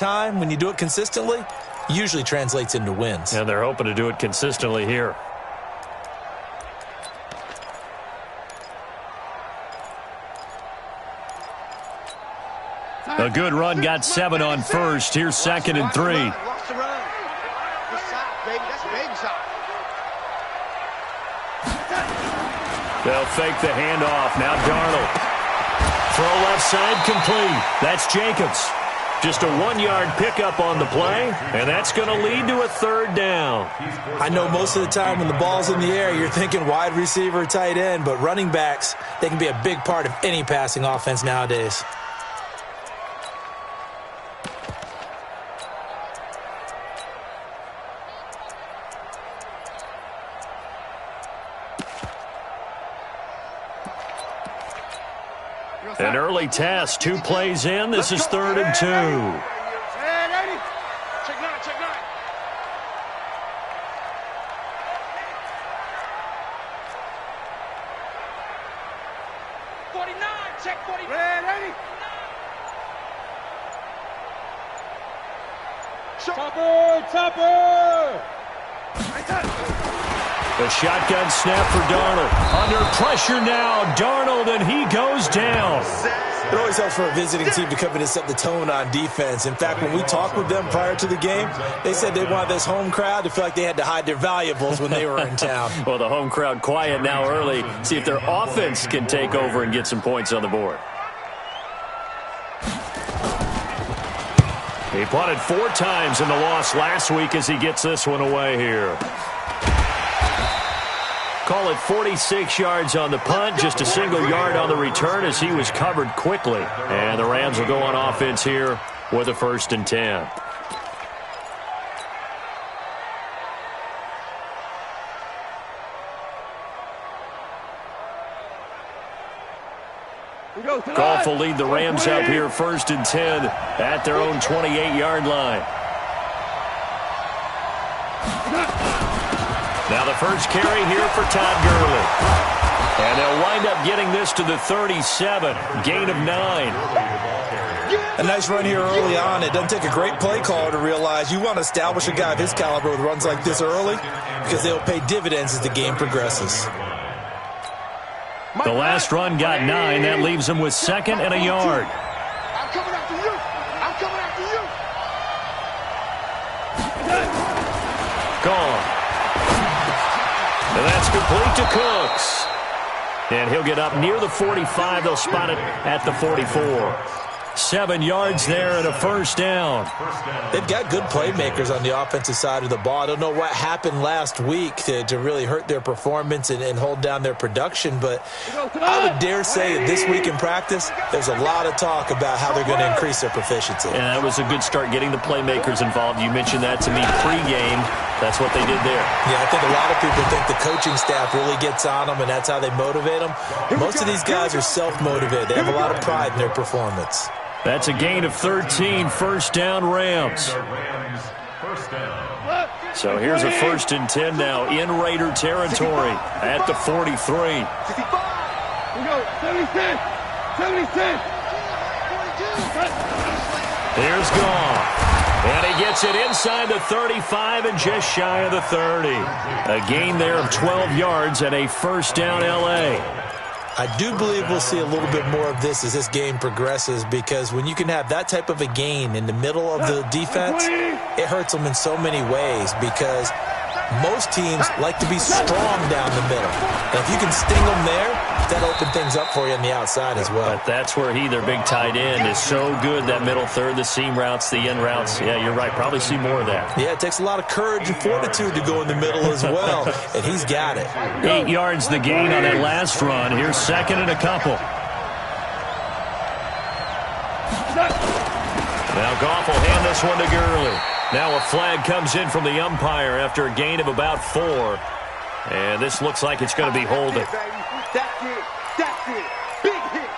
time, when you do it consistently, usually translates into wins. And they're hoping to do it consistently here. A good run, got 7 on first. Here's 2nd and 3. They'll fake the handoff. Now Darnold. Throw left side complete. That's Jacobs. Just a 1-yard pickup on the play, and that's going to lead to a 3rd down. I know most of the time when the ball's in the air, you're thinking wide receiver, tight end, but running backs, they can be a big part of any passing offense nowadays. An early test, 2 plays in. This is 3rd and 2. A shotgun snap for Darnold. Under pressure now, Darnold, and he goes down. It always helps for a visiting team to come in and set the tone on defense. In fact, when we talked with them prior to the game, they said they wanted this home crowd to feel like they had to hide their valuables when they were in town. Well, the home crowd quiet now early. See if their offense can take over and get some points on the board. He punted 4 times in the loss last week as he gets this one away here. Call it 46 yards on the punt, just a single yard on the return as he was covered quickly. And the Rams will go on offense here with a 1st and 10. Goff will lead the Rams up here 1st and 10 at their own 28-yard line. Now the first carry here for Todd Gurley. And they'll wind up getting this to the 37. Gain of 9. A nice run here early on. It doesn't take a great play caller to realize you want to establish a guy of his caliber with runs like this early because they'll pay dividends as the game progresses. The last run got 9. That leaves him with 2nd and a yard. I'm coming after you. I'm coming after you. Gone. And that's complete to Cooks. And he'll get up near the 45. They'll spot it at the 44. 7 yards there and a 1st down. They've got good playmakers on the offensive side of the ball. I don't know what happened last week to really hurt their performance and hold down their production, but I would dare say that this week in practice, there's a lot of talk about how they're going to increase their proficiency. And that was a good start getting the playmakers involved. You mentioned that to me pregame. That's what they did there. Yeah, I think a lot of people think the coaching staff really gets on them, and that's how they motivate them. Most of these guys are self-motivated. They have a lot of pride in their performance. That's a gain of 13, 1st down Rams. So here's a 1st and 10 now in Raider territory at the 43. Here's Goff. And he gets it inside the 35 and just shy of the 30. A gain there of 12 yards and a 1st down L.A. I do believe we'll see a little bit more of this as this game progresses because when you can have that type of a gain in the middle of the defense, it hurts them in so many ways because most teams like to be strong down the middle. And if you can sting them there, that'll open things up for you on the outside as well. But that's where their big tight end, is so good, that middle third, the seam routes, the in routes. Yeah, you're right. Probably see more of that. Yeah, it takes a lot of courage and fortitude to go in the middle as well, and he's got it. 8 yards the gain on that last run. Here's 2nd and a couple. Now Goff will hand this one to Gurley. Now a flag comes in from the umpire after a gain of about 4. And this looks like it's going to be holding. That's it. That's it. Big hit.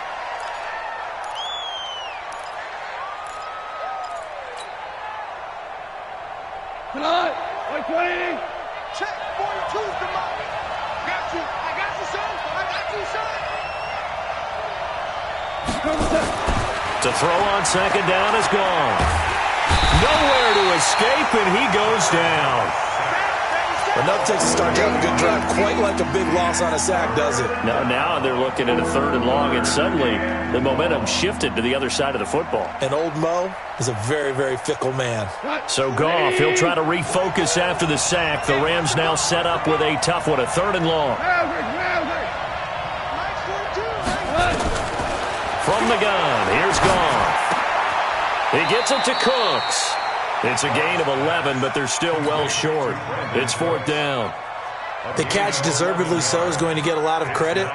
Come on. 120. Check. 42's the mark. Got you. I got you, son. I got you, son. To throw on 2nd down is gone. escape, and he goes down. Enough takes to start down a good drive. Quite like a big loss on a sack, does it? Now they're looking at a 3rd and long, and suddenly the momentum shifted to the other side of the football. And old Mo is a very, very fickle man. So Goff, he'll try to refocus after the sack. The Rams now set up with a tough one, a 3rd and long. From the gun, here's Goff. He gets it to Cooks. It's a gain of 11, but they're still well short. It's 4th down. The catch, deservedly so, is going to get a lot of credit,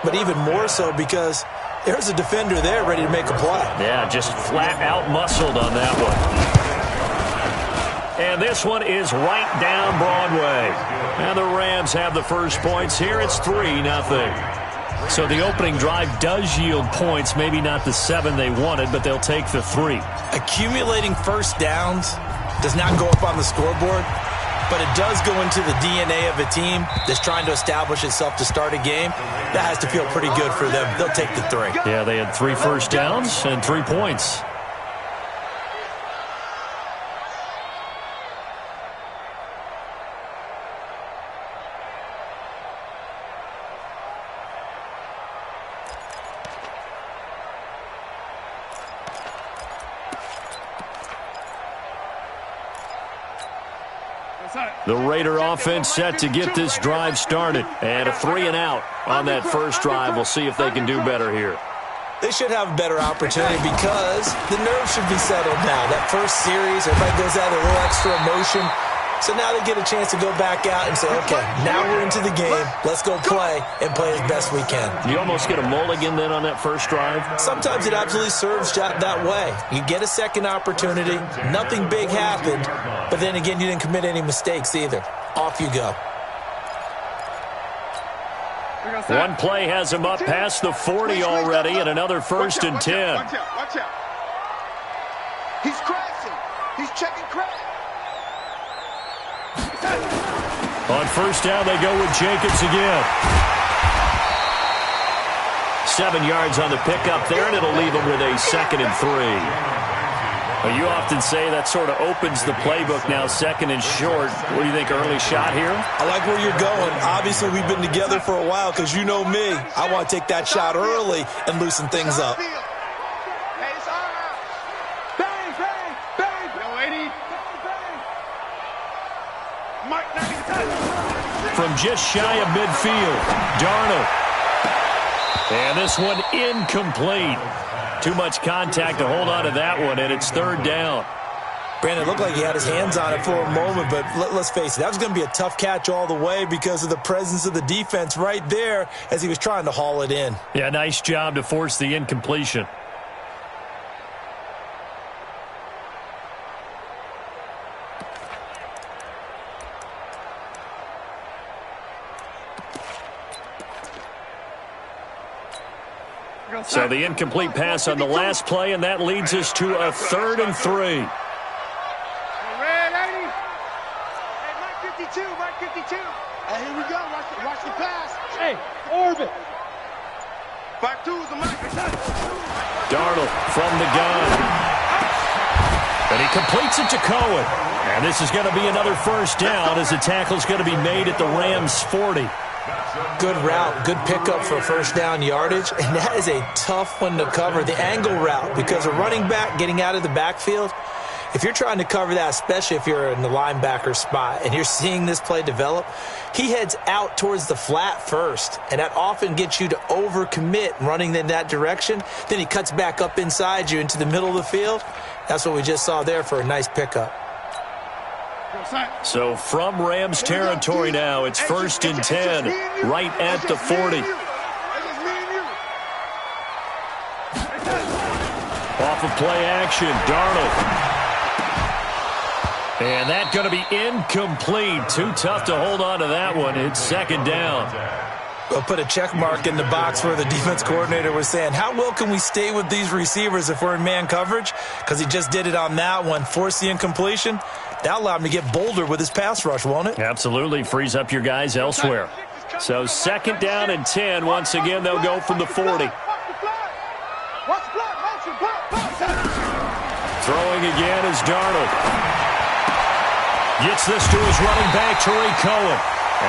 but even more so because there's a defender there ready to make a play. Yeah, just flat out muscled on that one. And this one is right down Broadway. And the Rams have the first points here. It's 3-0. So the opening drive does yield points, maybe not the 7 they wanted, but they'll take the 3. Accumulating first downs does not go up on the scoreboard, but it does go into the DNA of a team that's trying to establish itself to start a game. That has to feel pretty good for them. They'll take the 3. Yeah, they had 3 first downs and 3 points. The Raider offense set to get this drive started. And a 3 and out on that first drive. We'll see if they can do better here. They should have a better opportunity because the nerves should be settled now. That first series, everybody goes out with a little extra emotion. So now they get a chance to go back out and say, okay, now we're into the game. Let's go play and play as best we can. You almost get a mulligan then on that first drive? Sometimes it absolutely serves that way. You get a second opportunity. Nothing big happened. But then again, you didn't commit any mistakes either. Off you go. One play has him up past the 40 already, and another 1st and 10. Watch out. He's crashing. He's checking crash. On first down, they go with Jacobs again. 7 yards on the pickup there, and it'll leave them with a 2nd and 3. Well, you often say that sort of opens the playbook now, 2nd and short. What do you think, early shot here? I like where you're going. Obviously, we've been together for a while because you know me. I want to take that shot early and loosen things up. From just shy of midfield, Darnold. And this one incomplete. Too much contact to hold on to that one, and it's 3rd down. Brandon, it looked like he had his hands on it for a moment, but let's face it, that was going to be a tough catch all the way because of the presence of the defense right there as he was trying to haul it in. Yeah, nice job to force the incompletion. So the incomplete pass on the last play, and that leads us to a 3rd and 3. Hey, Mike 52. Hey, here we go. Watch the pass. Hey, orbit. Back to the Mike. Darnold from the gun. And he completes it to Cohen. And this is going to be another first down as the tackle's going to be made at the Rams' 40. Good route, good pickup for first down yardage, and that is a tough one to cover, the angle route, because a running back getting out of the backfield, if you're trying to cover that, especially if you're in the linebacker spot and you're seeing this play develop, he heads out towards the flat first, and that often gets you to overcommit running in that direction. Then he cuts back up inside you into the middle of the field. That's what we just saw there for a nice pickup. So from Rams territory now, it's 1st and 10, right at the 40. Off of play action, Darnold. And that's going to be incomplete. Too tough to hold on to that one. It's 2nd down. We'll put a check mark in the box where the defense coordinator was saying, how well can we stay with these receivers if we're in man coverage? Because he just did it on that one, forced the incompletion. That'll allow him to get bolder with his pass rush, won't it? Absolutely. Frees up your guys elsewhere. So 2nd down and 10. Once again, they'll go from the 40. Throwing again is Darnold. Gets this to his running back, Tariq Cohen.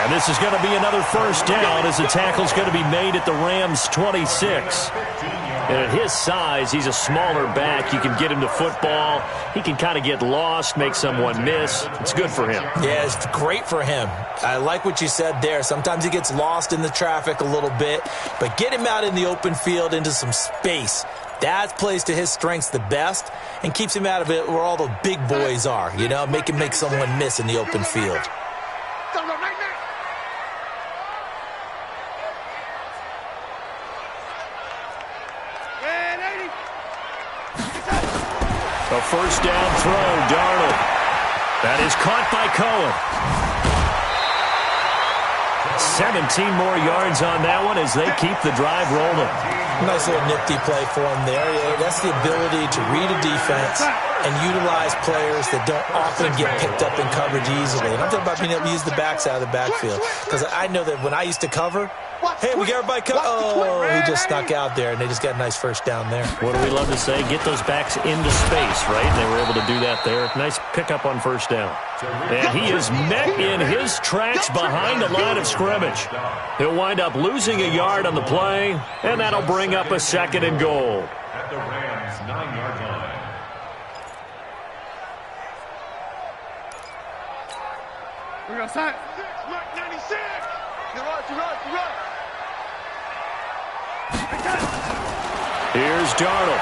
And this is going to be another first down as the tackle's going to be made at the Rams' 26. And at his size, he's a smaller back. You can get him to football. He can kind of get lost, make someone miss. It's good for him. Yeah, it's great for him. I like what you said there. Sometimes he gets lost in the traffic a little bit, but get him out in the open field into some space. That plays to his strengths the best and keeps him out of it where all the big boys are, you know, make him make someone miss in the open field. A first down throw, Darnold. That is caught by Cohen. 17 more yards on that one as they keep the drive rolling. Nice little nifty play for him there. Yeah, that's the ability to read a defense and utilize players that don't often get picked up in coverage easily. And I'm talking about being able to use the backs out of the backfield. Because I know that when I used to cover, hey, we got everybody covered. Oh, he just snuck out there, and they just got a nice first down there. What do we love to say? Get those backs into space, right? And they were able to do that there. Nice pickup on first down. And he is met in his tracks behind the line of scrimmage. He'll wind up losing a yard on the play, and that'll bring up a 2nd and goal. At the Rams' 9-yard line. We're going to sign. Mark 96. You run. Here's Darnold.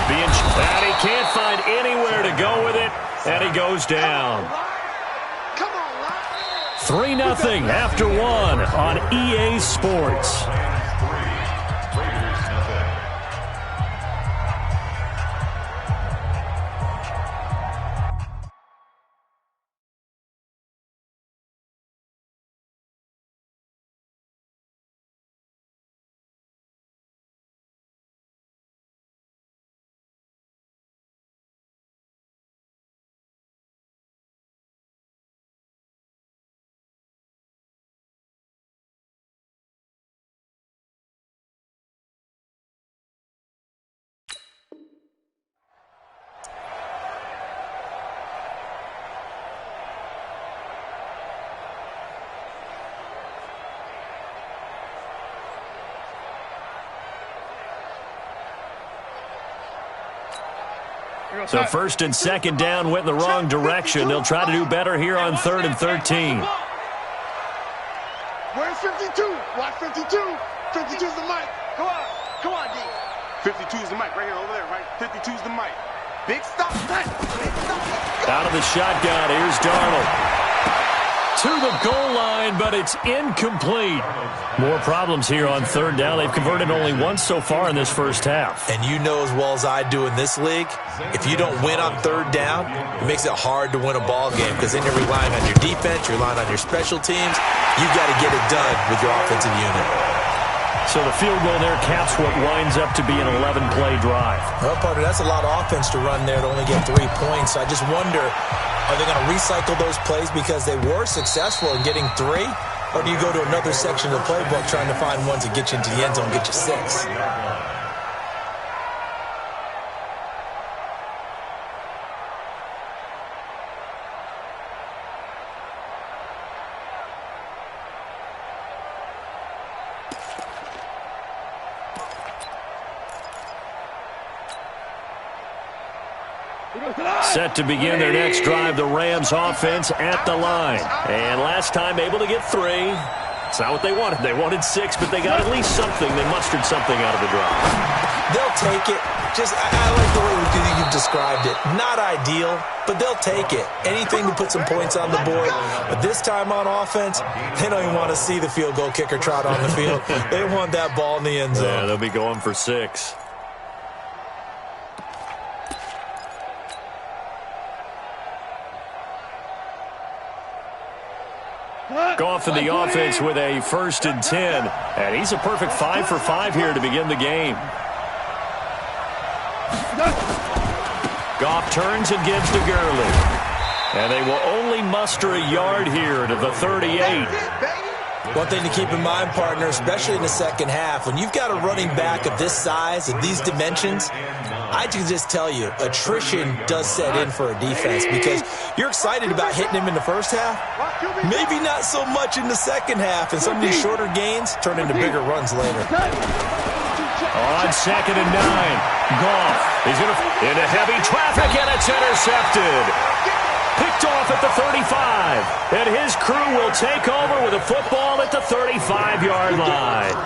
And he can't find anywhere to go with it, and he goes down. Come on, 3-0 after 1 on EA Sports. So 1st and 2nd down went in the wrong direction. They'll try to do better here on 3rd and 13. Where's 52? Watch 52. 52's the mic. Come on, D. 52's the mic right here, over there, right? 52's the mic. Big stop. Out of the shotgun, here's Darnold. To the goal line, but it's incomplete. More problems here on 3rd down. They've converted only once so far in this first half. And you know as well as I do in this league, if you don't win on 3rd down, it makes it hard to win a ball game because then you're relying on your defense, you're relying on your special teams. You've got to get it done with your offensive unit. So the field goal there caps what winds up to be an 11-play drive. Well, partner, that's a lot of offense to run there to only get 3 points. I just wonder, are they going to recycle those plays because they were successful in getting 3? Or do you go to another section of the playbook trying to find ones that get you into the end zone and get you 6? Set to begin their next drive, the Rams offense at the line. And last time able to get 3. It's not what they wanted. They wanted 6, but they got at least something. They mustered something out of the drive. They'll take it. I like the way you've described it. Not ideal, but they'll take it. Anything to put some points on the board. But this time on offense, they don't even want to see the field goal kicker trot on the field. They want that ball in the end zone. Yeah, they'll be going for 6. Goff in the offense with a 1st and 10. And he's a perfect 5 for 5 here to begin the game. Goff turns and gives to Gurley. And they will only muster a yard here to the 38. One thing to keep in mind, partner, especially in the second half, when you've got a running back of this size, of these dimensions, I can just tell you, attrition does set in for a defense because you're excited about hitting him in the first half. Maybe not so much in the second half, and some of these shorter gains turn into bigger runs later. On 2nd and 9, Goff. He's going to into heavy traffic, and it's intercepted. Picked off at the 35, and his crew will take over with a football at the 35-yard line.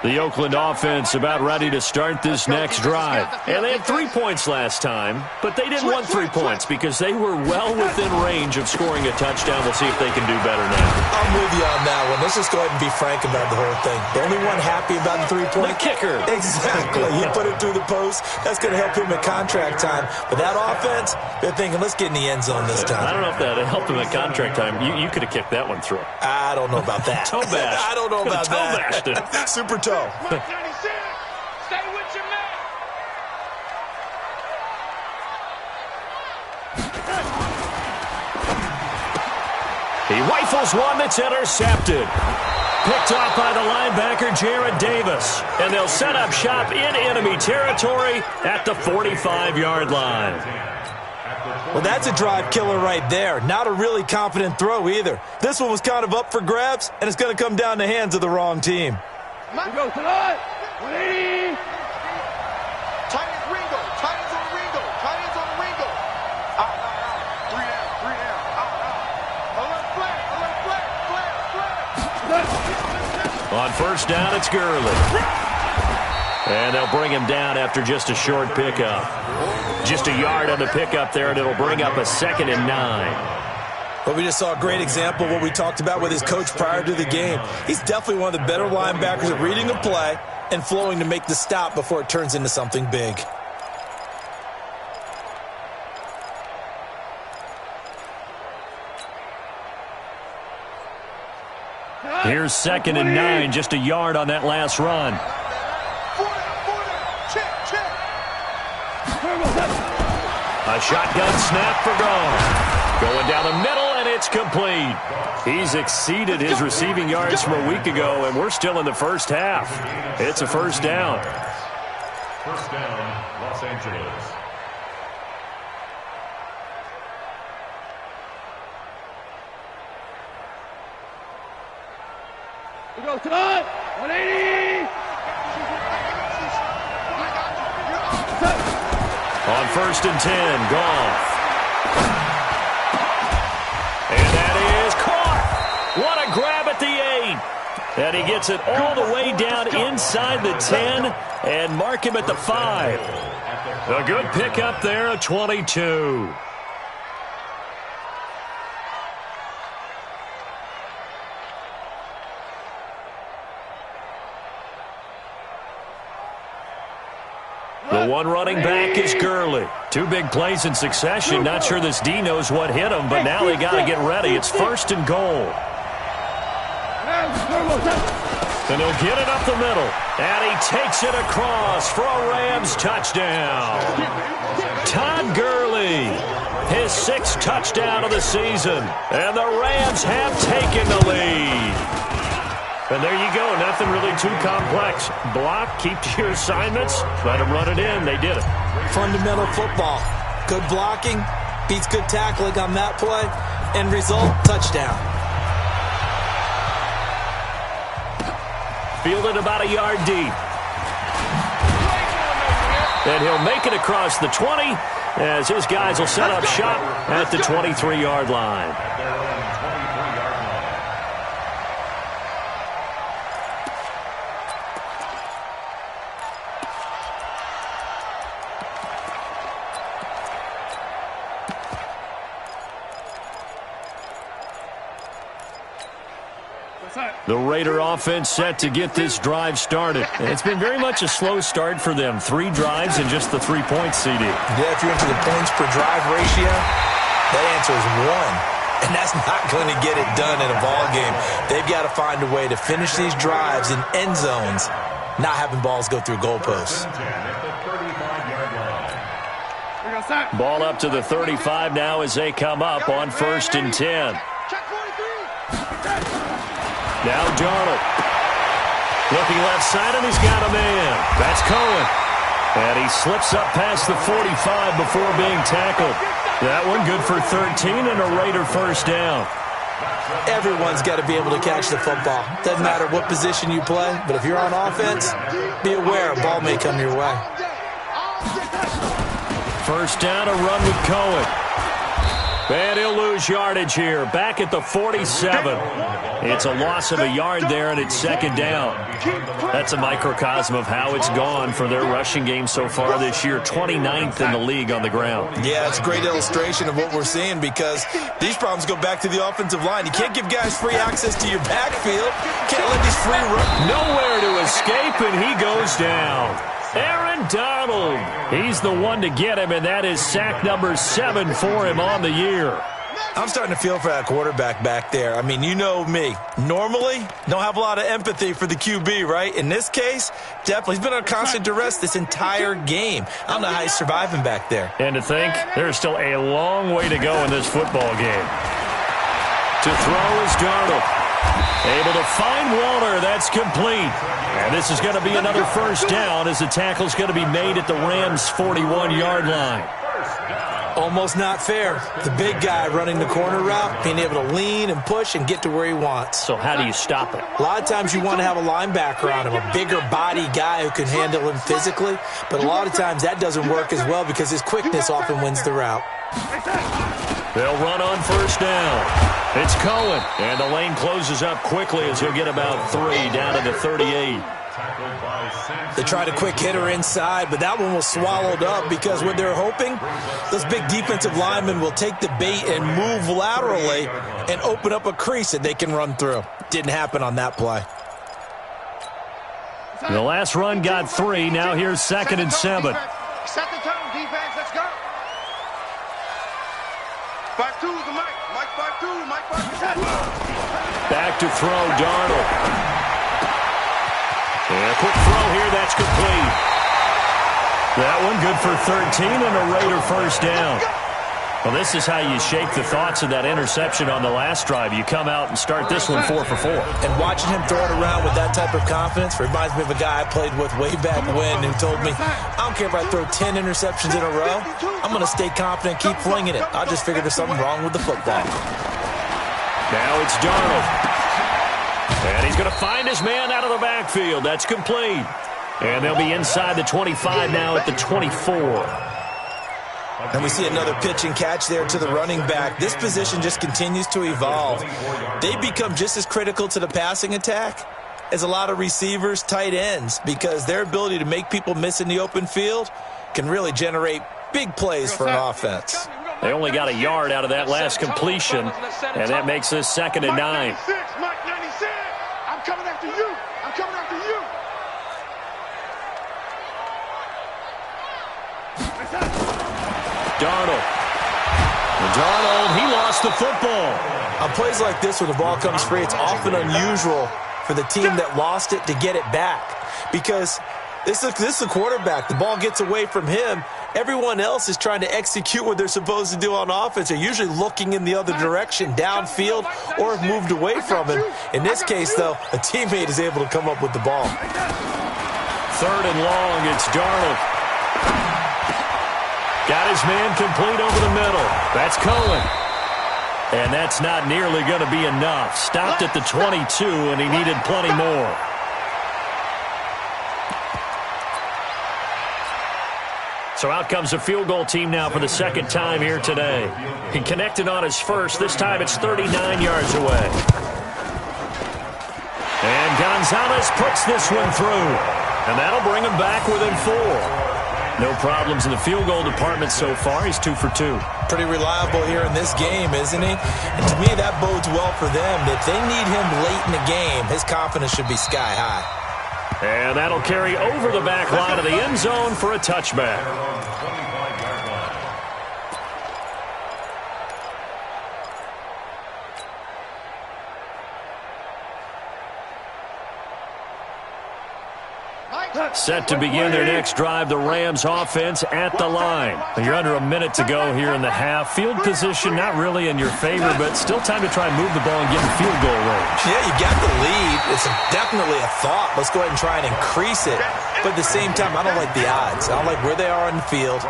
The Oakland offense about ready to start this next drive. And they had 3 points last time, but they didn't want 3 points because they were well within range of scoring a touchdown. We'll see if they can do better now. I'm with you on that one. Let's just go ahead and be frank about the whole thing. The only one happy about the 3-point? The kicker. Exactly. He put it through the post. That's going to help him at contract time. But that offense, they're thinking, let's get in the end zone this time. I don't know if that helped him at contract time. You could have kicked that one through. I don't know about that. Toe bash. I don't know about toe bashed it. Super toe. Stay with your man. He rifles one that's intercepted. Picked off by the linebacker, Jared Davis. And they'll set up shop in enemy territory at the 45-yard line. Well, that's a drive killer right there. Not a really confident throw either. This one was kind of up for grabs, and it's going to come down the hands of the wrong team. We go tonight. 180. Tight ends Ringo. Tight ends on Ringo. Tight ends on Ringo. Out. 3 down. 3 down. Out. Alert flag. On first down, it's Gurley. And they'll bring him down after just a short pickup. Just a yard on the pickup there, and it'll bring up a 2nd and 9. But we just saw a great example of what we talked about with his coach prior to the game. He's definitely one of the better linebackers at reading a play and flowing to make the stop before it turns into something big. Here's 2nd and 9, just a yard on that last run. A shotgun snap for Goff. Going down the middle, and it's complete. He's exceeded his receiving yards from a week ago, and we're still in the first half. It's a first down. First down, Los Angeles. We go tonight. 180. On 1st and 10, Goff. And that is caught. What a grab at the 8. And he gets it all the way down inside the 10 and mark him at the 5. A good pickup there, a 22. The one running back is Gurley. 2 big plays in succession. Not sure this D knows what hit him, but now they got to get ready. It's 1st and goal. And he'll get it up the middle. And he takes it across for a Rams touchdown. Todd Gurley, his 6th touchdown of the season. And the Rams have taken the lead. And there you go. Nothing really too complex. Block, keep to your assignments, let them run it in. They did it. Fundamental football. Good blocking, beats good tackling on that play. End result, touchdown. Fielded about a yard deep. And he'll make it across the 20 as his guys will set up shop at the 23-yard line. The Raider offense set to get this drive started. It's been very much a slow start for them. 3 drives and just the 3-point CD. Yeah, if you're into the points per drive ratio, that answer is 1. And that's not going to get it done in a ball game. They've got to find a way to finish these drives in end zones, not having balls go through goalposts. Ball up to the 35 now as they come up on 1st and 10. Now Darnold. Looking left side, and he's got a man. That's Cohen. And he slips up past the 45 before being tackled. That one good for 13 and a Raider first down. Everyone's got to be able to catch the football. Doesn't matter what position you play, but if you're on offense, be aware a ball may come your way. First down, a run with Cohen. And he'll lose yardage here. Back at the 47. It's a loss of a yard there, and it's 2nd down. That's a microcosm of how it's gone for their rushing game so far this year. 29th in the league on the ground. Yeah, it's a great illustration of what we're seeing because these problems go back to the offensive line. You can't give guys free access to your backfield. Can't let these free run. Nowhere to escape, and he goes down. Aaron Donald. He's the one to get him, and that is sack number 7 for him on the year. I'm starting to feel for that quarterback back there. I mean, you know me. Normally, don't have a lot of empathy for the QB, right? In this case, definitely. He's been on constant duress this entire game. I don't know how he's surviving back there. And to think, there's still a long way to go in this football game. To throw is Darnold. Able to find Walter. That's complete. And this is going to be another first down as the tackle's going to be made at the Rams' 41-yard line. Almost not fair. The big guy running the corner route, being able to lean and push and get to where he wants. So how do you stop it? A lot of times you want to have a linebacker on him, a bigger body guy who can handle him physically. But a lot of times that doesn't work as well because his quickness often wins the route. They'll run on first down. It's Cohen. And the lane closes up quickly as he'll get about 3 down to the 38. They tried a quick hitter inside, but that one was swallowed up because what they're hoping, those big defensive linemen will take the bait and move laterally and open up a crease that they can run through. Didn't happen on that play. The last run got 3. Now here's 2nd and 7. Set the tone, defense. Let's go. 5-2 is the mic. Mike 5-2. Mike 5-2. Back to throw, Darnold. And a quick throw here, that's complete. That one good for 13 and a Raider first down. Well, this is how you shake the thoughts of that interception on the last drive. You come out and start this one 4 for 4. And watching him throw it around with that type of confidence reminds me of a guy I played with way back when who told me, I don't care if I throw 10 interceptions in a row. I'm going to stay confident, keep flinging it. I just figured there's something wrong with the football. Now it's Darnold. And he's going to find his man out of the backfield. That's complete. And they'll be inside the 25 now at the 24. And we see another pitch and catch there to the running back. This position just continues to evolve. They become just as critical to the passing attack as a lot of receivers, tight ends, because their ability to make people miss in the open field can really generate big plays for an offense. They only got a yard out of that last completion, and that makes this 2nd and 9. Coming after you. I'm coming after you. Darnold, he lost the football. On plays like this where the ball comes free, it's often unusual for the team that lost it to get it back because this is a quarterback. The ball gets away from him. Everyone else is trying to execute what they're supposed to do on offense. They're usually looking in the other direction, downfield, or have moved away from him. In this case, though, a teammate is able to come up with the ball. 3rd and long, it's Darnold. Got his man complete over the middle. That's Cohen. And that's not nearly going to be enough. Stopped at the 22, and he needed plenty more. So out comes the field goal team now for the 2nd time here today. He connected on his first. This time it's 39 yards away. And Gonzalez puts this one through. And that'll bring him back within 4. No problems in the field goal department so far. He's 2 for 2. Pretty reliable here in this game, isn't he? And to me, that bodes well for them. If they need him late in the game, his confidence should be sky high. And that'll carry over the back line of the end zone for a touchback. Set to begin their next drive, the Rams offense at the line. You're under a minute to go here in the half. Field position not really in your favor, but still time to try and move the ball and get in field goal range. Yeah, you got the lead. It's definitely a thought. Let's go ahead and try and increase it. But at the same time, I don't like the odds. I don't like where they are on the field.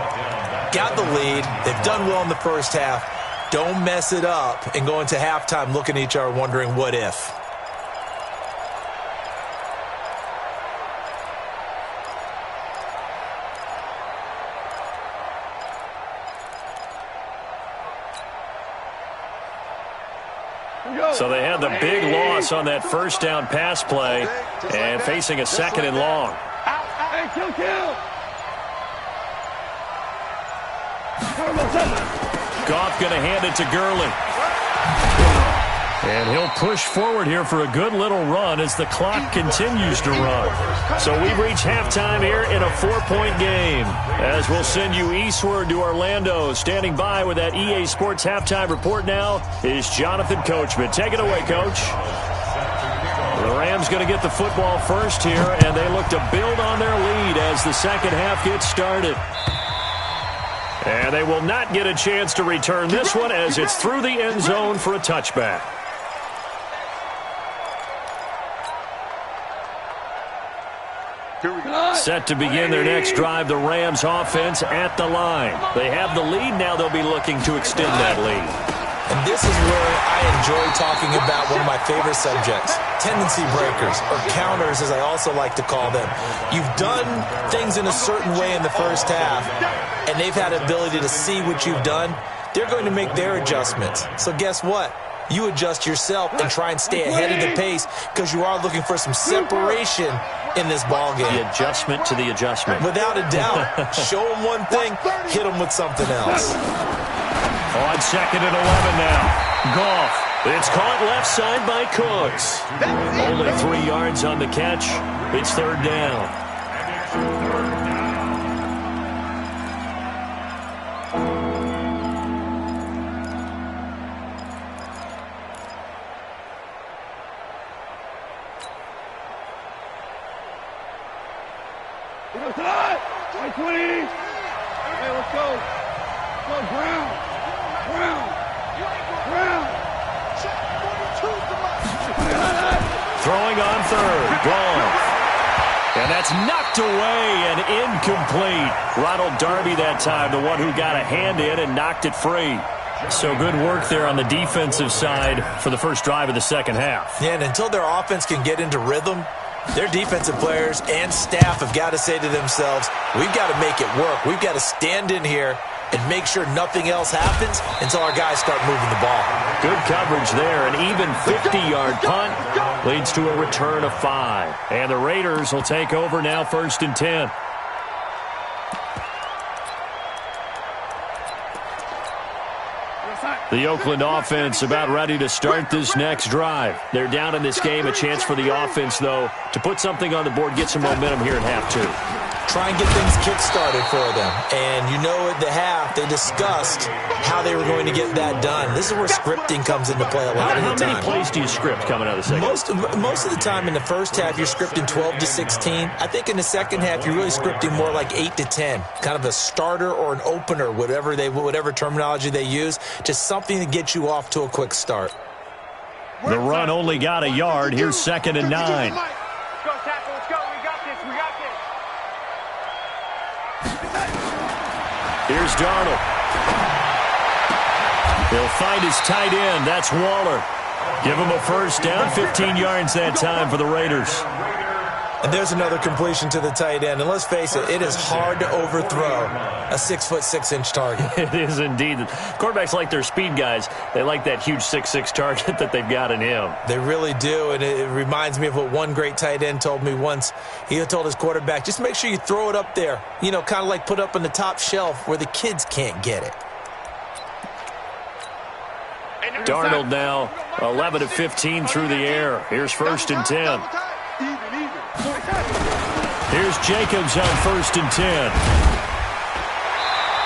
Got the lead. They've done well in the first half. Don't mess it up and go into halftime looking at each other wondering what if. So they had the big loss on that first down pass play and facing a second and long. Hey, kill. Goff going to hand it to Gurley. And he'll push forward here for a good little run as the clock continues to run. So we've reached halftime here in a 4-point game. As we'll send you eastward to Orlando. Standing by with that EA Sports halftime report now is Jonathan Coachman. Take it away, Coach. The Rams going to get the football first here, and they look to build on their lead as the second half gets started. And they will not get a chance to return this one as it's through the end zone for a touchback. Set to begin their next drive, the Rams offense at the line. They have the lead. Now they'll be looking to extend that lead. And this is where I enjoy talking about one of my favorite subjects, tendency breakers, or counters as I also like to call them. You've done things in a certain way in the first half, and they've had the ability to see what you've done. They're going to make their adjustments. So guess what? You adjust yourself and try and stay ahead of the pace because you are looking for some separation in this ball game. The adjustment to the adjustment. Without a doubt. Show them one thing, hit them with something else. On second and 11 now. Goff. It's caught left side by Cooks. Only 3 yards on the catch. It's third down. Throwing on third. Goff. And that's knocked away and incomplete. Ronald Darby that time, the one who got a hand in and knocked it free. So good work there on the defensive side for the first drive of the second half. Yeah, and until their offense can get into rhythm, their defensive players and staff have got to say to themselves, we've got to make it work. We've got to stand in here and make sure nothing else happens until our guys start moving the ball. Good coverage there. An even 50-yard punt leads to a return of 5. And the Raiders will take over now, 1st and 10. The Oakland offense about ready to start this next drive. They're down in this game. A chance for the offense, though, to put something on the board, get some momentum here in half 2. Try and get things kick-started for them. And you know at the half, they discussed how they were going to get that done. This is where scripting comes into play a lot of the time. How many plays do you script coming out of the second? Most of the time in the first half, you're scripting 12 to 16. I think in the second half, you're really scripting more like 8 to 10. Kind of a starter or an opener, whatever terminology they use. Just something to get you off to a quick start. The run only got a yard. Here's 2nd and 9. Here's Darnold. He'll find his tight end. That's Waller. Give him a first down. 15 yards that time for the Raiders. And there's another completion to the tight end. And let's face it, it is hard to overthrow a 6'6" target. It is indeed. Quarterbacks like their speed guys. They like that huge 6'6" target that they've got in him. They really do. And it reminds me of what one great tight end told me once. He told his quarterback, just make sure you throw it up there. You know, kind of like put up on the top shelf where the kids can't get it. Darnold now 11 of 15 through the air. Here's 1st and 10. Here's Jacobs on 1st and 10.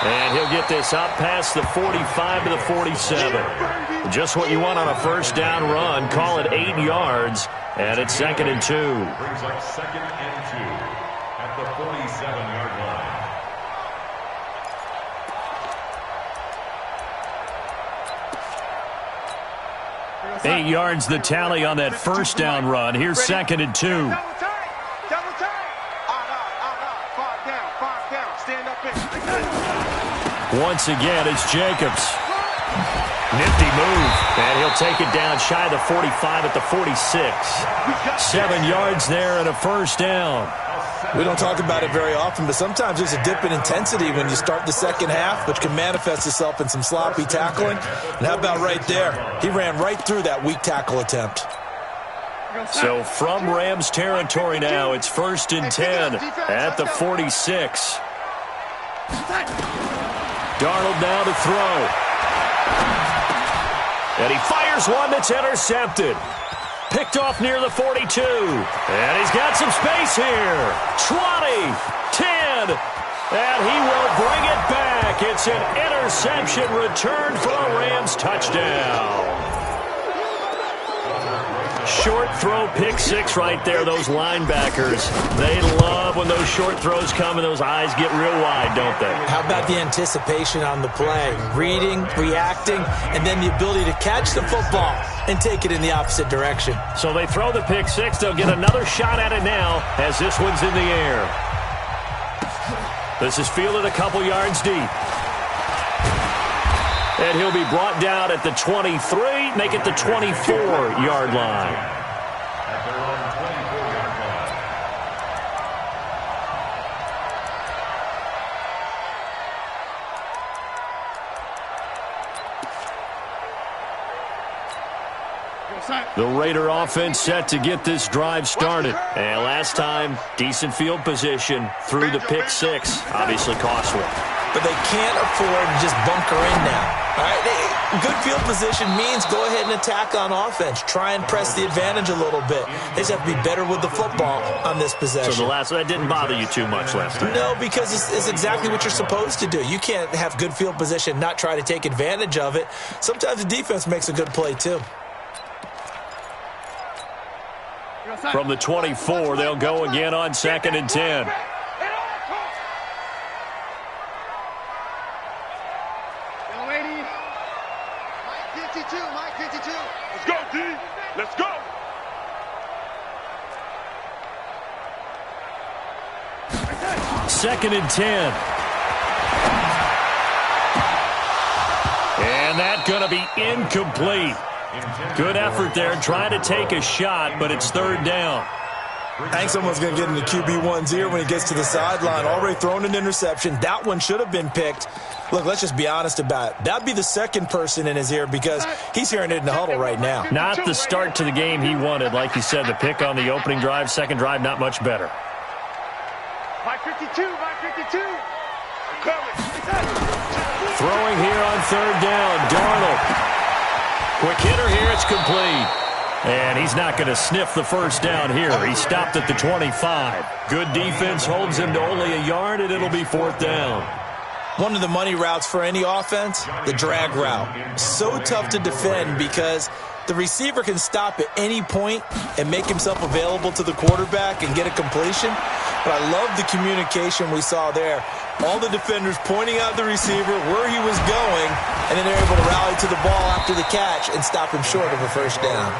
And he'll get this up past the 45 to the 47. Just what you want on a first down run. Call it 8 yards. And it's 2nd and 2. Brings up 2nd and 2. at the 47-yard line. 8 yards the tally on that first down run. Here's 2nd and 2. Double time. Five down. Stand up in. Once again, it's Jacobs. Nifty move. And he'll take it down shy of the 45 at the 46. 7 yards there and a first down. We don't talk about it very often, but sometimes there's a dip in intensity when you start the second half, which can manifest itself in some sloppy tackling. And how about right there? He ran right through that weak tackle attempt. So from Rams territory now, it's 1st and 10 at the 46. Darnold now to throw. And he fires one that's intercepted. Picked off near the 42. And he's got some space here. 20, 10, and he will bring it back. It's an interception return for a Rams touchdown. Short throw, pick 6 right there. Those linebackers, they love when those short throws come and those eyes get real wide, don't they? How about the anticipation on the play? Reading, reacting, and then the ability to catch the football and take it in the opposite direction. So they throw the pick 6. They'll get another shot at it now as this one's in the air. This is fielded a couple yards deep. And he'll be brought down at the 23, make it the 24-yard line. At their own 24-yard line. The Raider offense set to get this drive started. And last time, decent field position through the pick 6. Obviously costly. But they can't afford to just bunker in now. All right? Good field position means go ahead and attack on offense. Try and press the advantage a little bit. They just have to be better with the football on this possession. So that didn't bother you too much last time? No, because it's exactly what you're supposed to do. You can't have good field position and not try to take advantage of it. Sometimes the defense makes a good play, too. From the 24, they'll go again on 2nd and 10. Let's go, D. Let's go. Second and 10. And that's going to be incomplete. Good effort there, trying to take a shot, but it's 3rd down. I think someone's going to get in the QB1's ear when he gets to the sideline. Already thrown an interception. That one should have been picked. Look, let's just be honest about it. That'd be the second person in his ear because he's hearing it in the huddle right now. Not the start to the game he wanted. Like you said, the pick on the opening drive, second drive, not much better. My 52. Throwing here on 3rd down, Darnold. Quick hitter here, it's complete. And he's not going to sniff the first down here. He stopped at the 25. Good defense holds him to only a yard, and it'll be 4th down. One of the money routes for any offense, the drag route. So tough to defend because the receiver can stop at any point and make himself available to the quarterback and get a completion. But I love the communication we saw there. All the defenders pointing out the receiver, where he was going, and then they're able to rally to the ball after the catch and stop him short of a first down.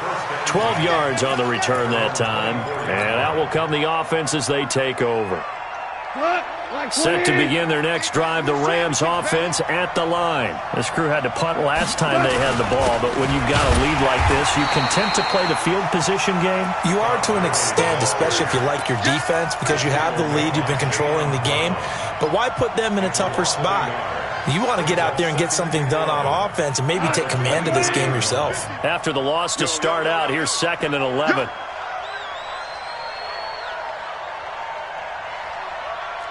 12 yards on the return that time. And out will come the offense as they take over. Set to begin their next drive, the Rams offense at the line. This crew had to punt last time they had the ball, but when you've got a lead like this, you content to play the field position game? You are to an extent, especially if you like your defense, because you have the lead, you've been controlling the game. But why put them in a tougher spot? You want to get out there and get something done on offense and maybe take command of this game yourself. After the loss to start out, here's 2nd and 11.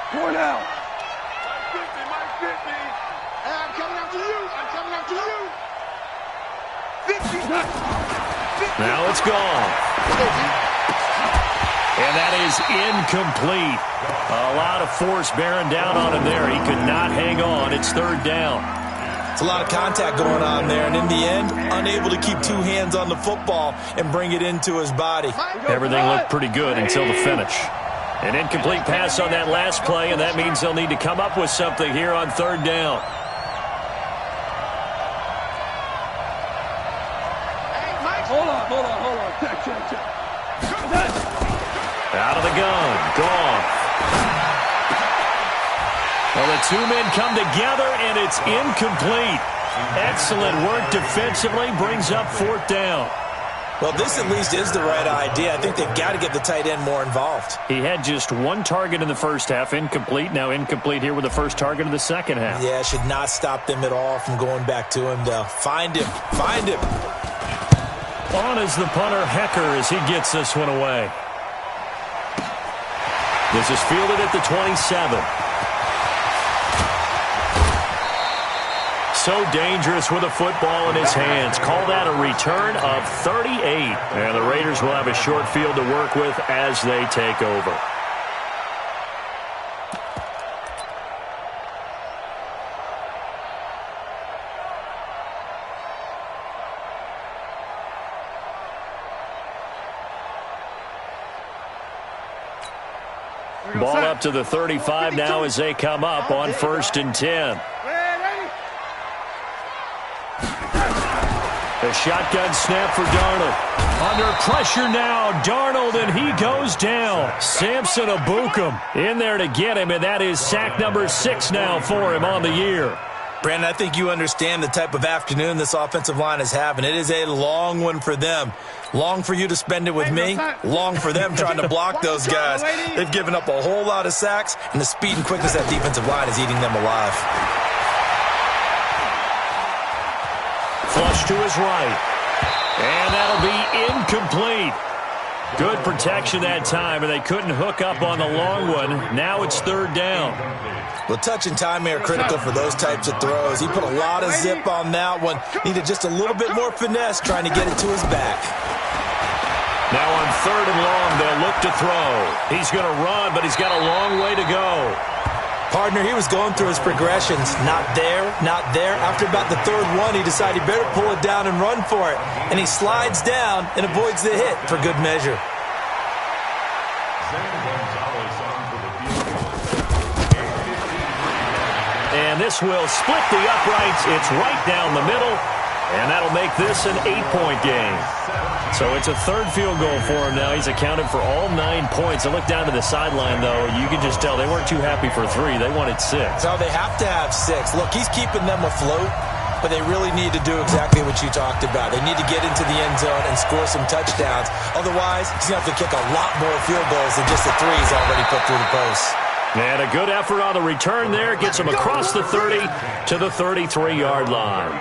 Going out. Mike 50. Hey, I'm coming after you. 50. Now it's gone. And that is incomplete. A lot of force bearing down on him there. He could not hang on. It's 3rd down. It's a lot of contact going on there, and in the end, unable to keep 2 hands on the football and bring it into his body. Everything looked pretty good until the finish. An incomplete pass on that last play, and that means they'll need to come up with something here on third down. Hold on. Check. Out of the gun. Gone. Well, the two men come together, and it's incomplete. Excellent work defensively. Brings up fourth down. Well, this at least is the right idea. I think they've got to get the tight end more involved. He had just one target in the first half, incomplete. Now incomplete here with the first target of the second half. Yeah, should not stop them at all from going back to him, though. Find him. On is the punter, Hecker, as he gets this one away. This is fielded at the 27. So dangerous with a football in his hands. Call that a return of 38. And the Raiders will have a short field to work with as they take over. Ball up to the 35 now as they come up on 1st and 10. A shotgun snap for Darnold. Under pressure now, Darnold, and he goes down. Samson Abukum in there to get him, and that is sack number 6 now for him on the year. Brandon, I think you understand the type of afternoon this offensive line is having. It is a long one for them. Long for you to spend it with me. Long for them trying to block those guys. They've given up a whole lot of sacks, and the speed and quickness of that defensive line is eating them alive. Flush to his right. And that'll be incomplete. Good protection that time, and they couldn't hook up on the long one. Now it's 3rd down. Well, touch and timing are critical for those types of throws. He put a lot of zip on that one. Needed just a little bit more finesse trying to get it to his back. Now on 3rd and long, they'll look to throw. He's going to run, but he's got a long way to go. Partner, he was going through his progressions. Not there. After about the 3rd one, he decided he better pull it down and run for it. And he slides down and avoids the hit for good measure. And this will split the uprights. It's right down the middle. And that'll make this an 8-point game. So it's a 3rd field goal for him now. He's accounted for all 9 points. I look down to the sideline, though. You can just tell they weren't too happy for 3. They wanted 6. No, they have to have 6. Look, he's keeping them afloat, but they really need to do exactly what you talked about. They need to get into the end zone and score some touchdowns. Otherwise, he's going to have to kick a lot more field goals than just the 3 he's already put through the post. And a good effort on the return there. Gets him across the 30 to the 33-yard line.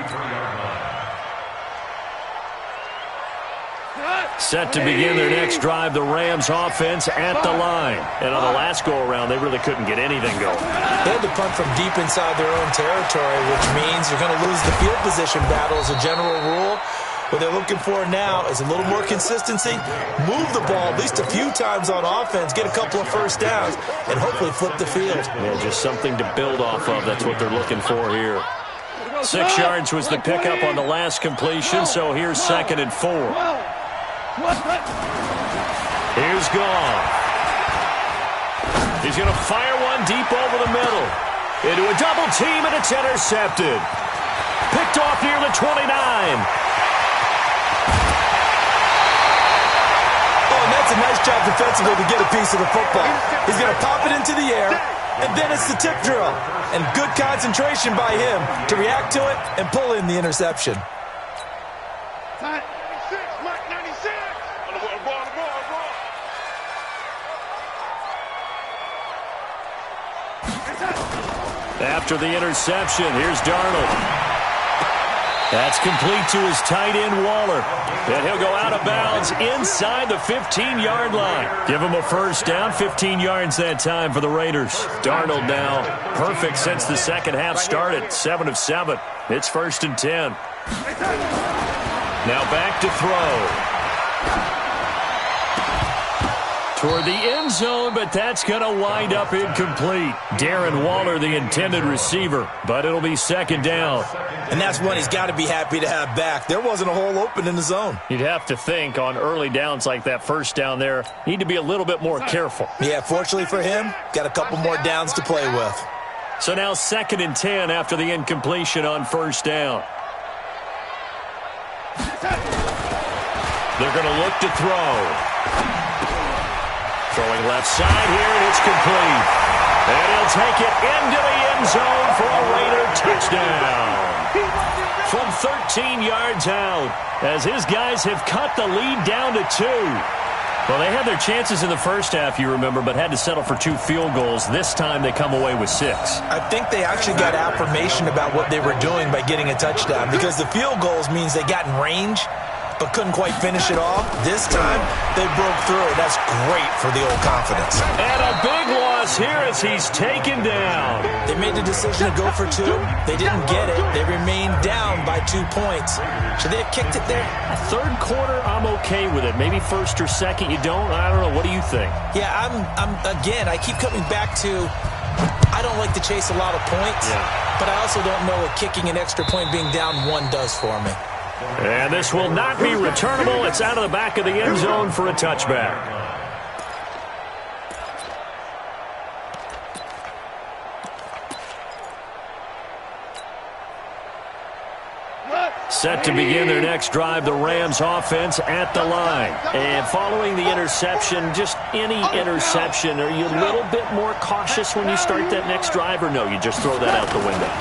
Set to begin their next drive, the Rams offense at the line. And on the last go-around, they really couldn't get anything going. They had to punt from deep inside their own territory, which means you're going to lose the field position battle as a general rule. What they're looking for now is a little more consistency, move the ball at least a few times on offense, get a couple of first downs, and hopefully flip the field. Yeah, just something to build off of. That's what they're looking for here. 6 yards was the pickup on the last completion, so here's 2nd and 4. Here's Goff. He's going to fire one deep over the middle. Into a double team, and it's intercepted. Picked off near the 29. Oh, and that's a nice job defensively to get a piece of the football. He's going to pop it into the air, and then it's the tip drill. And good concentration by him to react to it and pull in the interception. After the interception, here's Darnold. That's complete to his tight end, Waller. And he'll go out of bounds inside the 15-yard line. Give him a first down, 15 yards that time for the Raiders. Darnold now perfect since the second half started, 7 of 7. It's 1st and 10. Now back to throw. Toward the end zone, but that's going to wind up incomplete. Darren Waller, the intended receiver, but it'll be second down. And that's one he's got to be happy to have back. There wasn't a hole open in the zone. You'd have to think on early downs like that first down there, need to be a little bit more careful. Yeah, fortunately for him, got a couple more downs to play with. So now 2nd and 10 after the incompletion on first down. They're going to look to throw. Throwing left side here, and it's complete. And he'll take it into the end zone for a Raider touchdown. From 13 yards out, as his guys have cut the lead down to 2. Well, they had their chances in the first half, you remember, but had to settle for 2 field goals. This time they come away with 6. I think they actually got affirmation about what they were doing by getting a touchdown, because the field goals means they got in range but couldn't quite finish it off. This time, they broke through. That's great for the old confidence. And a big loss here as he's taken down. They made the decision to go for 2. They didn't get it. They remained down by 2 points. Should they have kicked it there? Third quarter, I'm okay with it. Maybe first or second, you don't? I don't know. What do you think? Yeah, again, I keep coming back to, I don't like to chase a lot of points, but I also don't know what kicking an extra point being down 1 does for me. And this will not be returnable. It's out of the back of the end zone for a touchback. Set to begin their next drive, the Rams offense at the line. And following the interception, just any interception, are you a little bit more cautious when you start that next drive, or no, you just throw that out the window?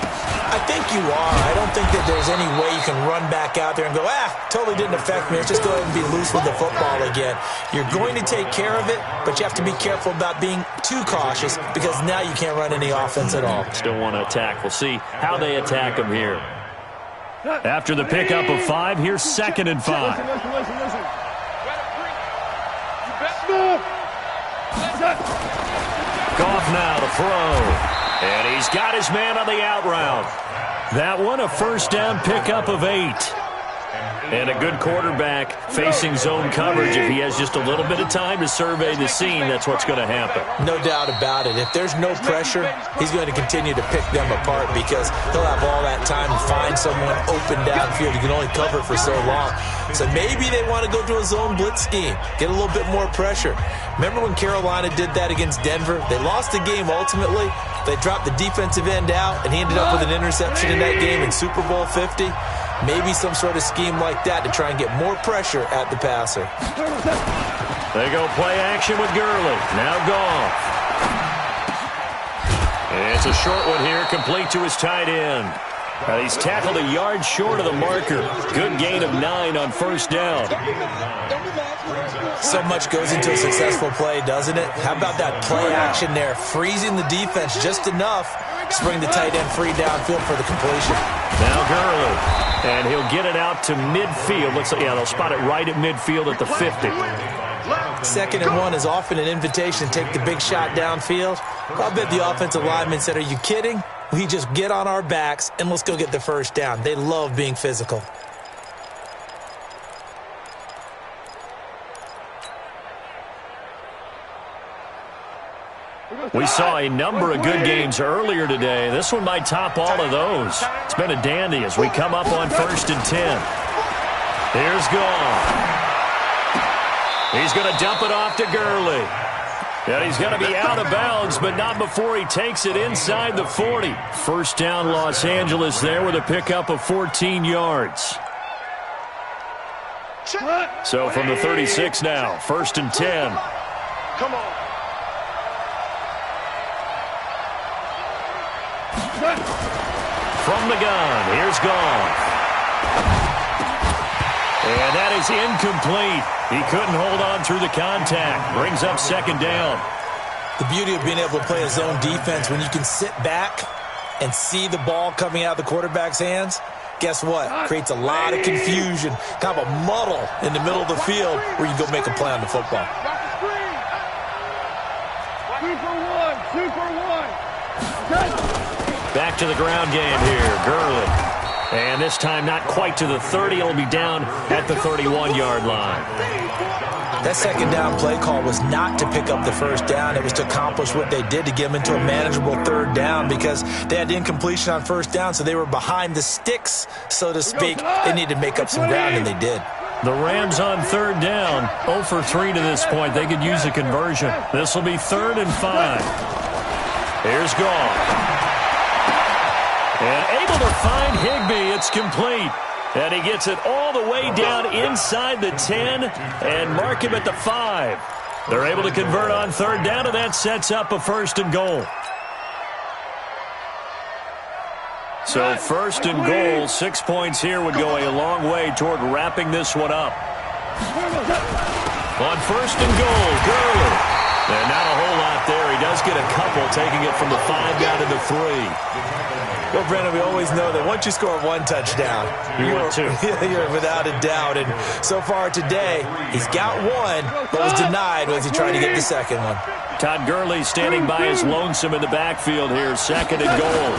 I think you are. I don't think that there's any way you can run back out there and go, totally didn't affect me. Let's just go ahead and be loose with the football again. You're going to take care of it, but you have to be careful about being too cautious, because now you can't run any offense at all. Still want to attack. We'll see how they attack them here. After the pickup of 5, here's 2nd and 5. Listen. Goff now to throw. And he's got his man on the out route. That one a first down pickup of 8. And a good quarterback facing zone coverage. If he has just a little bit of time to survey the scene, that's what's going to happen. No doubt about it. If there's no pressure, he's going to continue to pick them apart, because he'll have all that time to find someone open downfield. You can only cover for so long. So maybe they want to go to a zone blitz scheme, get a little bit more pressure. Remember when Carolina did that against Denver? They lost the game ultimately. They dropped the defensive end out, and he ended up with an interception in that game in Super Bowl 50. Maybe some sort of scheme like that to try and get more pressure at the passer. They go play action with Gurley. Now Goff. It's a short one here, complete to his tight end. He's tackled a yard short of the marker. Good gain of 9 on first down. So much goes into a successful play, doesn't it? How about that play action there? Freezing the defense just enough to bring the tight end free downfield for the completion. Now Gurley. And he'll get it out to midfield. Looks like, they'll spot it right at midfield at the 50. 2nd and 1 is often an invitation to take the big shot downfield. I'll bet the offensive lineman said, are you kidding? We just get on our backs and let's go get the first down. They love being physical. We saw a number of good games earlier today. This one might top all of those. It's been a dandy as we come up on 1st and 10. Here's Goff. He's going to dump it off to Gurley. And he's going to be out of bounds, but not before he takes it inside the 40. First down, Los Angeles there with a pickup of 14 yards. So from the 36 now, 1st and 10. Come on. From the gun, here's Goff. And that is incomplete. He couldn't hold on through the contact. Brings up 2nd down. The beauty of being able to play a zone defense, when you can sit back and see the ball coming out of the quarterback's hands, guess what? Creates a lot of confusion, kind of a muddle in the middle of the field where you go make a play on the football. 2 for 1. Back to the ground game here, Gurley. And this time not quite to the 30. It'll be down at the 31-yard line. That second down play call was not to pick up the first down. It was to accomplish what they did, to get them into a manageable third down, because they had incompletion on first down, so they were behind the sticks, so to speak. They needed to make up some ground, and they did. The Rams on third down, 0 for 3 to this point. They could use a conversion. This will be 3rd and 5. Here's Gall. And able to find Higbee. It's complete. And he gets it all the way down inside the 10 and mark him at the 5. They're able to convert on third down, and that sets up a 1st and goal. So 1st and goal, 6 points here would go a long way toward wrapping this one up. On 1st and goal, Gurley. And not a whole lot there. He does get a couple, taking it from the 5 down to the 3. Well, Brandon, we always know that once you score 1 touchdown, you're 2. You're without a doubt. And so far today, he's got 1, but was denied as he tried to get the second one. Todd Gurley standing by his lonesome in the backfield here, 2nd and goal.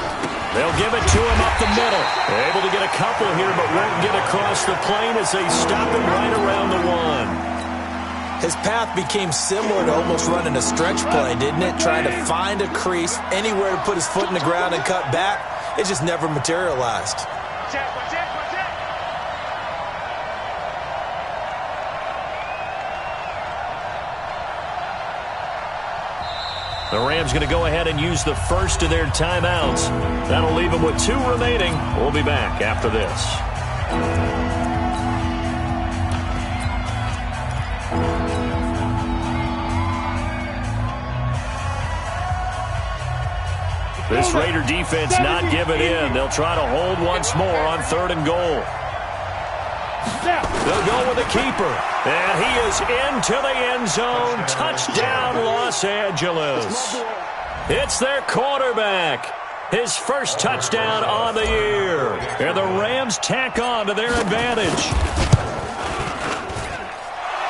They'll give it to him up the middle. They're able to get a couple here, but won't get across the plane as they stop him right around the 1. His path became similar to almost running a stretch play, didn't it? Trying to find a crease, anywhere to put his foot in the ground and cut back. It just never materialized. The Rams going to go ahead and use the first of their timeouts. That'll leave them with 2 remaining. We'll be back after this. This Raider defense not giving in. They'll try to hold once more on 3rd and goal. They'll go with the keeper. And he is into the end zone. Touchdown, Los Angeles. It's their quarterback. His first touchdown on the year. And the Rams tack on to their advantage.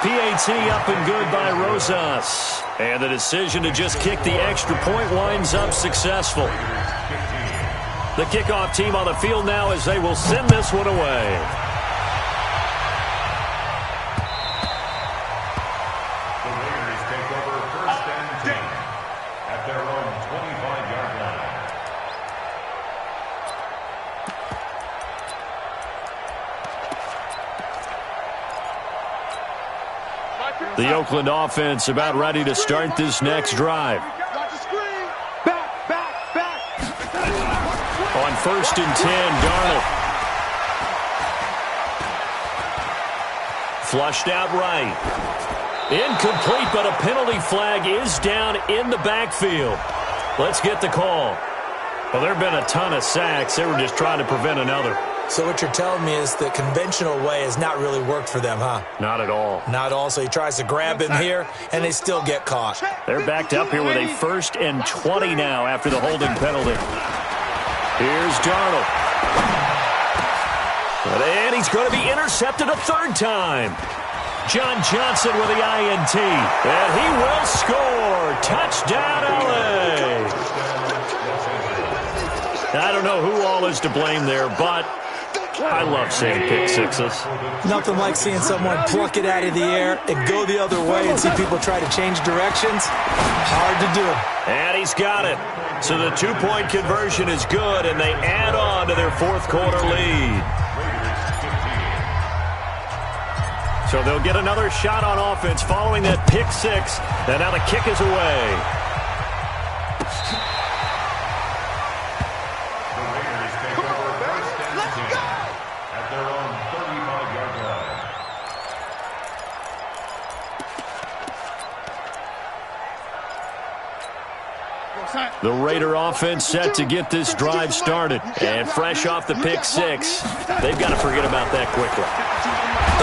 PAT up and good by Rosas. And the decision to just kick the extra point winds up successful. The kickoff team on the field now as they will send this one away. The Raiders take over 1st and 10 at their own 25-yard line. The Oakland offense about ready to start this next drive. On 1st and 10, Darnold. Flushed out right. Incomplete, but a penalty flag is down in the backfield. Let's get the call. Well, there have been a ton of sacks. They were just trying to prevent another. So what you're telling me is the conventional way has not really worked for them, huh? Not at all. Not all. So he tries to grab him here, and they still get caught. They're backed up here with a 1st and 20 now after the holding penalty. Here's Darnold. And he's going to be intercepted a 3rd time. John Johnson with the INT. And he will score. Touchdown, LA. I don't know who all is to blame there, but I love seeing pick sixes. Nothing like seeing someone pluck it out of the air and go the other way and see people try to change directions. Hard to do. And he's got it. So the 2-point conversion is good, and they add on to their 4th quarter lead. So they'll get another shot on offense following that pick 6. And now the kick is away. The Raider offense set to get this drive started. And fresh off the pick 6, they've got to forget about that quickly.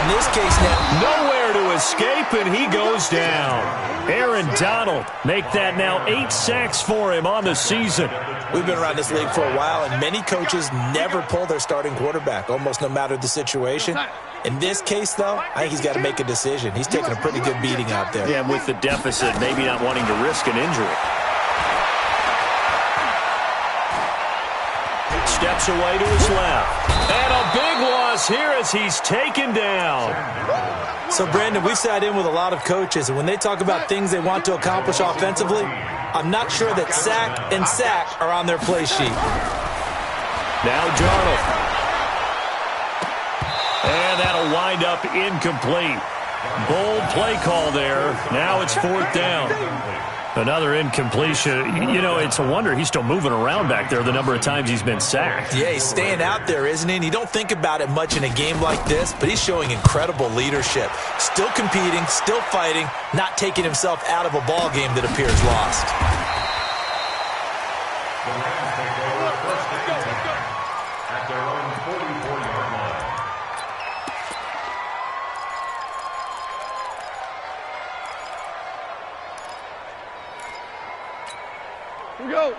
In this case now, nowhere to escape, and he goes down. Aaron Donald make that now 8 sacks for him on the season. We've been around this league for a while, and many coaches never pull their starting quarterback, almost no matter the situation. In this case, though, I think he's got to make a decision. He's taking a pretty good beating out there. Yeah, with the deficit, maybe not wanting to risk an injury. steps away to his left. And a big loss here as he's taken down. So, Brandon, we sat in with a lot of coaches, and when they talk about things they want to accomplish offensively, I'm not sure that sack and sack are on their play sheet. Now Darnold. And that'll wind up incomplete. Bold play call there. Now it's 4th down. Another incompletion. You know, it's a wonder he's still moving around back there the number of times he's been sacked. Yeah, he's staying out there, isn't he? And you don't think about it much in a game like this, but he's showing incredible leadership. Still competing, still fighting, not taking himself out of a ball game that appears lost. The Rams take over first and 10 at their own 44-yard line.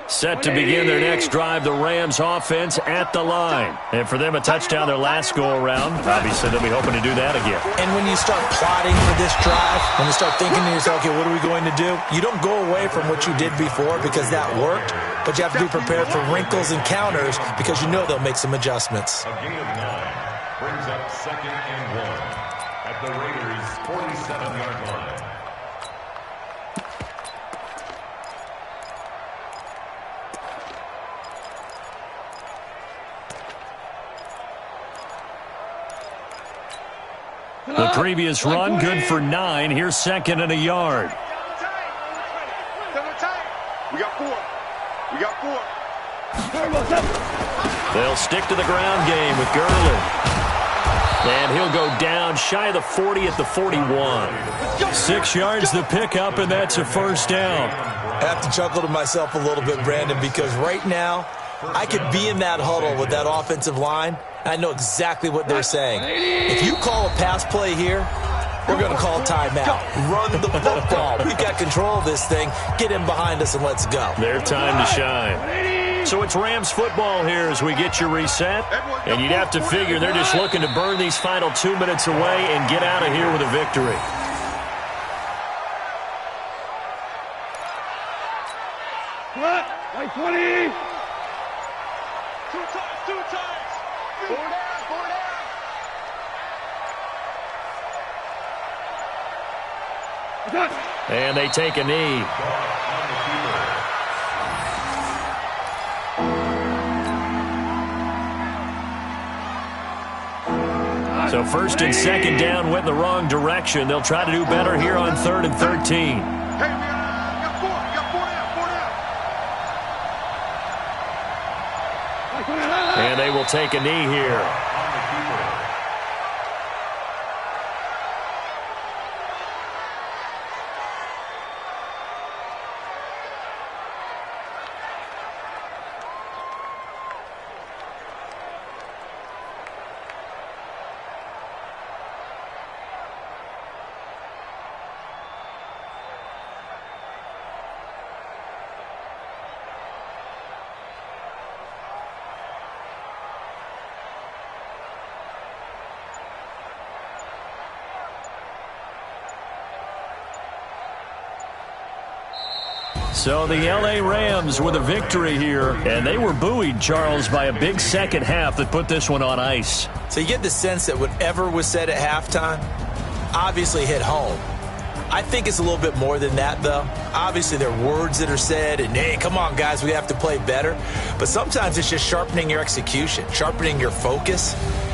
Set to begin their next drive, the Rams offense at the line. And for them, a touchdown their last go-around. Obviously, they'll be hoping to do that again. And when you start plotting for this drive, when you start thinking to yourself, okay, what are we going to do? You don't go away from what you did before because that worked, but you have to be prepared for wrinkles and counters because you know they'll make some adjustments. A gain of 9 brings up 2nd and 1 at the Raiders' 47-yard line. The previous run, good for 9. Here's 2nd and a yard. We got 4. We got 4. They'll stick to the ground game with Gurley. And he'll go down shy of the 40 at the 41. 6 yards the pickup, and that's a 1st down. I have to chuckle to myself a little bit, Brandon, because right now I could be in that huddle with that offensive line. I know exactly what they're saying. If you call a pass play here, we're going to call timeout. Run the football. We've got control of this thing. Get in behind us and let's go. Their time to shine. So it's Rams football here as we get you reset. And you'd have to figure they're just looking to burn these final 2 minutes away and get out of here with a victory. Like 20. 2 times. 4 down. And they take a knee. So 1st and 2nd down went in the wrong direction. They'll try to do better here on 3rd and 13. Hey, we got 4. We got 4 down. And they will take a knee here. So the L.A. Rams with a victory here, and they were buoyed, Charles, by a big second half that put this one on ice. So you get the sense that whatever was said at halftime obviously hit home. I think it's a little bit more than that, though. Obviously, there are words that are said, and, hey, come on, guys, we have to play better. But sometimes it's just sharpening your execution, sharpening your focus,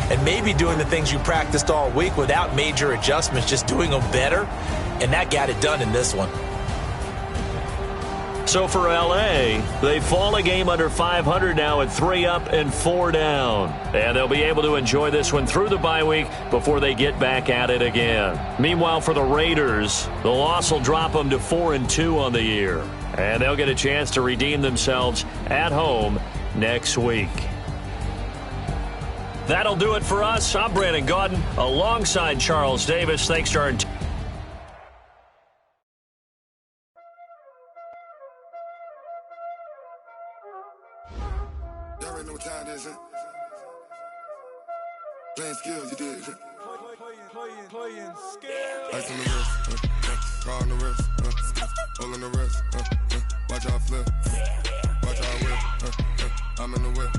and maybe doing the things you practiced all week without major adjustments, just doing them better, and that got it done in this one. So for L.A., they fall a game under 500 now at 3 up and 4 down. And they'll be able to enjoy this one through the bye week before they get back at it again. Meanwhile, for the Raiders, the loss will drop them to 4-2 on the year. And they'll get a chance to redeem themselves at home next week. That'll do it for us. I'm Brandon Gaudin alongside Charles Davis. Thanks to our Y'all already know what time it is, huh? Playing skills, you did. Playing skills. Ice on the wrist, car on the wrist, hole in the wrist, watch out flip, watch out whip, I'm in the whip,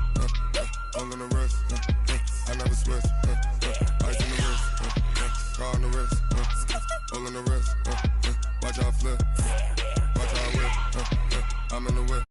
in the wrist. Watch out flip. Watch out whip. I'm in the whip.